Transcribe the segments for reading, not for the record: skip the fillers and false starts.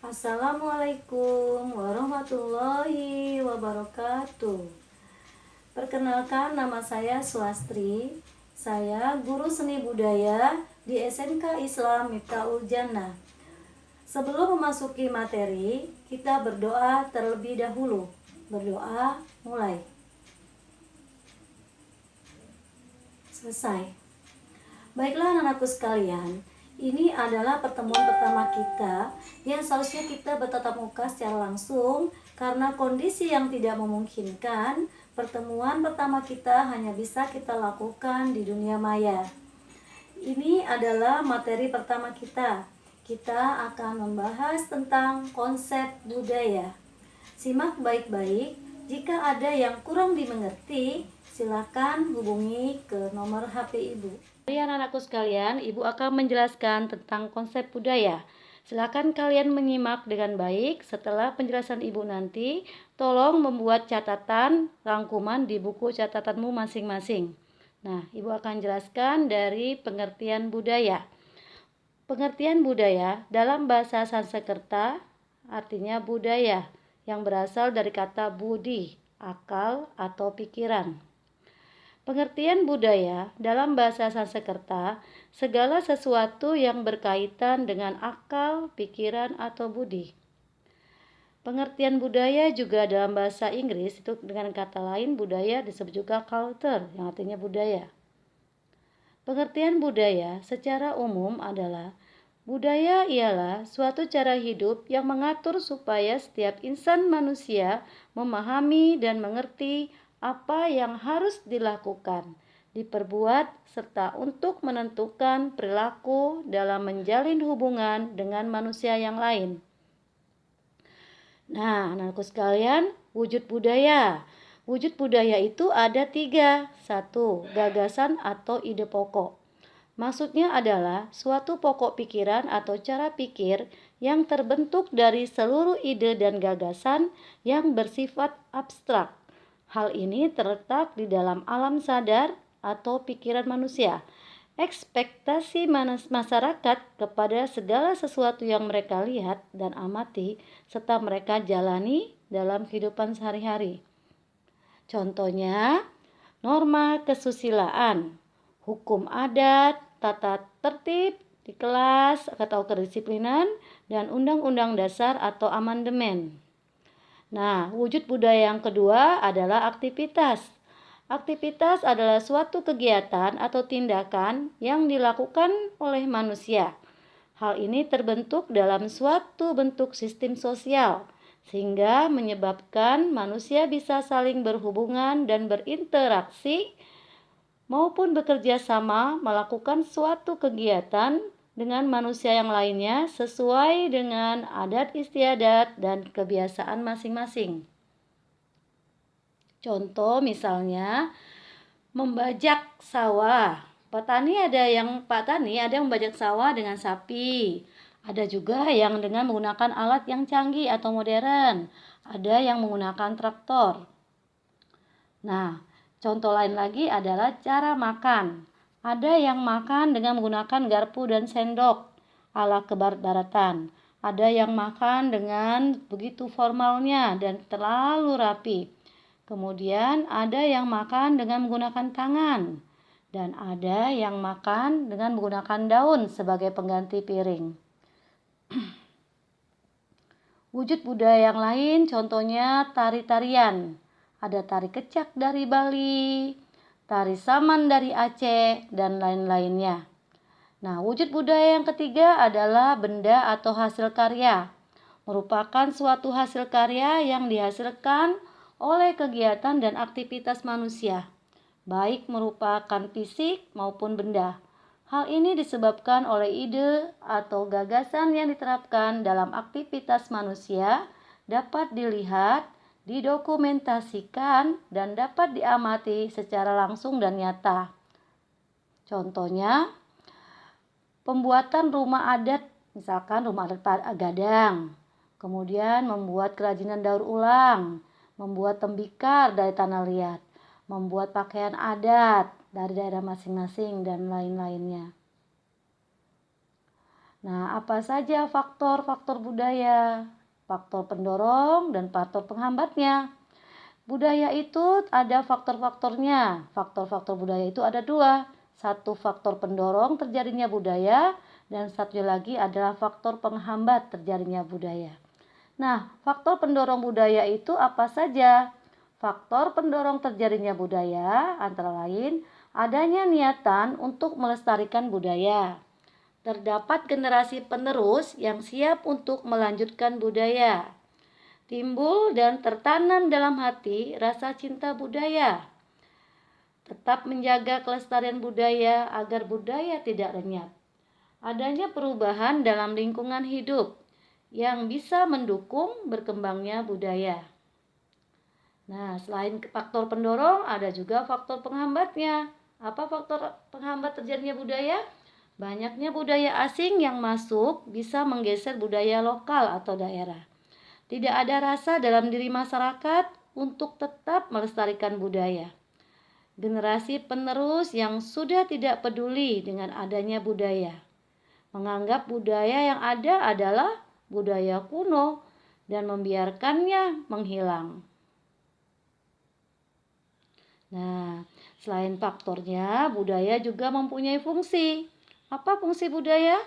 Assalamualaikum warahmatullahi wabarakatuh. Perkenalkan, nama saya Swastri. Saya guru seni budaya di SMK Islam Miftahul Jannah. Sebelum memasuki materi, kita berdoa terlebih dahulu. Berdoa, mulai. Selesai. Baiklah anak-anakku sekalian, ini adalah pertemuan pertama kita yang seharusnya kita bertatap muka secara langsung. Karena kondisi yang tidak memungkinkan, pertemuan pertama kita hanya bisa kita lakukan di dunia maya. Ini adalah materi pertama kita. Kita akan membahas tentang konsep budaya. Simak baik-baik, jika ada yang kurang dimengerti, silakan hubungi ke nomor HP Ibu. Anak-anakku sekalian, Ibu akan menjelaskan tentang konsep budaya. Silakan kalian menyimak dengan baik. Setelah penjelasan Ibu nanti, tolong membuat catatan rangkuman di buku catatanmu masing-masing. Nah, Ibu akan jelaskan dari pengertian budaya. Pengertian budaya dalam bahasa Sanskerta artinya budaya, yang berasal dari kata budi, akal atau pikiran. Pengertian budaya dalam bahasa Sanskerta, segala sesuatu yang berkaitan dengan akal, pikiran, atau budi. Pengertian budaya juga dalam bahasa Inggris, itu dengan kata lain budaya disebut juga culture, yang artinya budaya. Pengertian budaya secara umum adalah budaya ialah suatu cara hidup yang mengatur supaya setiap insan manusia memahami dan mengerti apa yang harus dilakukan, diperbuat, serta untuk menentukan perilaku dalam menjalin hubungan dengan manusia yang lain. Nah, anakku sekalian, wujud budaya. Wujud budaya itu ada 3. 1. Gagasan atau ide pokok. Maksudnya adalah suatu pokok pikiran atau cara pikir yang terbentuk dari seluruh ide dan gagasan yang bersifat abstrak. Hal ini terletak di dalam alam sadar atau pikiran manusia. Ekspektasi masyarakat kepada segala sesuatu yang mereka lihat dan amati serta mereka jalani dalam kehidupan sehari-hari. Contohnya, norma kesusilaan, hukum adat, tata tertib di kelas atau kedisiplinan, dan undang-undang dasar atau amandemen. Nah, wujud budaya yang kedua adalah aktivitas. Aktivitas adalah suatu kegiatan atau tindakan yang dilakukan oleh manusia. Hal ini terbentuk dalam suatu bentuk sistem sosial, sehingga menyebabkan manusia bisa saling berhubungan dan berinteraksi maupun bekerja sama melakukan suatu kegiatan dengan manusia yang lainnya sesuai dengan adat istiadat dan kebiasaan masing-masing. Contoh misalnya membajak sawah. Pak Tani ada yang membajak sawah dengan sapi. Ada juga yang dengan menggunakan alat yang canggih atau modern. Ada yang menggunakan traktor. Nah, contoh lain lagi adalah cara makan. Ada yang makan dengan menggunakan garpu dan sendok ala kebarat-baratan. Ada yang makan dengan begitu formalnya dan terlalu rapi. Kemudian ada yang makan dengan menggunakan tangan. Dan ada yang makan dengan menggunakan daun sebagai pengganti piring. Wujud budaya yang lain contohnya tari-tarian. Ada tari kecak dari Bali, tari saman dari Aceh, dan lain-lainnya. Nah, wujud budaya yang ketiga adalah benda atau hasil karya. Merupakan suatu hasil karya yang dihasilkan oleh kegiatan dan aktivitas manusia, baik merupakan fisik maupun benda. Hal ini disebabkan oleh ide atau gagasan yang diterapkan dalam aktivitas manusia, dapat dilihat, didokumentasikan, dan dapat diamati secara langsung dan nyata. Contohnya, pembuatan rumah adat, misalkan rumah adat Gadang, kemudian membuat kerajinan daur ulang, membuat tembikar dari tanah liat, membuat pakaian adat dari daerah masing-masing, dan lain-lainnya. Nah, apa saja faktor-faktor budaya? Faktor pendorong dan faktor penghambatnya. Budaya itu ada faktor-faktornya. Faktor-faktor budaya itu ada dua. Satu faktor pendorong terjadinya budaya dan satu lagi adalah faktor penghambat terjadinya budaya. Nah, faktor pendorong budaya itu apa saja? Faktor pendorong terjadinya budaya antara lain adanya niatan untuk melestarikan budaya. Terdapat generasi penerus yang siap untuk melanjutkan budaya. Timbul dan tertanam dalam hati rasa cinta budaya. Tetap menjaga kelestarian budaya agar budaya tidak lenyap. Adanya perubahan dalam lingkungan hidup yang bisa mendukung berkembangnya budaya. Nah, selain faktor pendorong, ada juga faktor penghambatnya. Apa faktor penghambat terjadinya budaya? Banyaknya budaya asing yang masuk bisa menggeser budaya lokal atau daerah. Tidak ada rasa dalam diri masyarakat untuk tetap melestarikan budaya. Generasi penerus yang sudah tidak peduli dengan adanya budaya, menganggap budaya yang ada adalah budaya kuno dan membiarkannya menghilang. Nah, selain faktornya, budaya juga mempunyai fungsi. Apa fungsi budaya?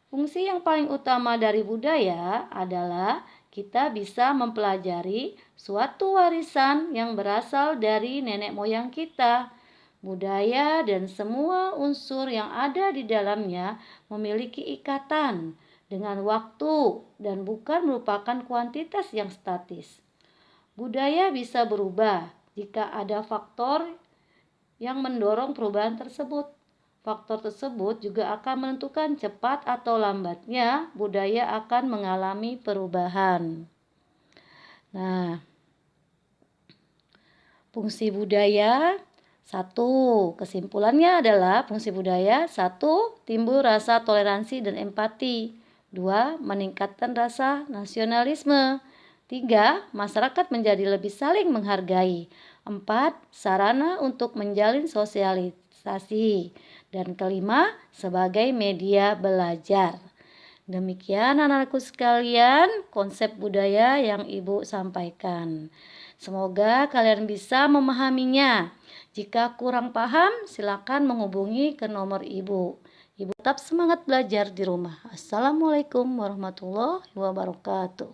Fungsi yang paling utama dari budaya adalah kita bisa mempelajari suatu warisan yang berasal dari nenek moyang kita. Budaya dan semua unsur yang ada di dalamnya memiliki ikatan dengan waktu dan bukan merupakan kuantitas yang statis. Budaya bisa berubah jika ada faktor yang mendorong perubahan tersebut. Faktor tersebut juga akan menentukan cepat atau lambatnya budaya akan mengalami perubahan. Nah, fungsi budaya satu, kesimpulannya adalah fungsi budaya satu, timbul rasa toleransi dan empati. Dua, meningkatkan rasa nasionalisme. Tiga, masyarakat menjadi lebih saling menghargai. Empat, sarana untuk menjalin sosialisasi. Dan kelima, sebagai media belajar. Demikian anak-anakku sekalian, konsep budaya yang Ibu sampaikan. Semoga kalian bisa memahaminya. Jika kurang paham, silakan menghubungi ke nomor Ibu. Ibu tetap semangat belajar di rumah. Assalamualaikum warahmatullahi wabarakatuh.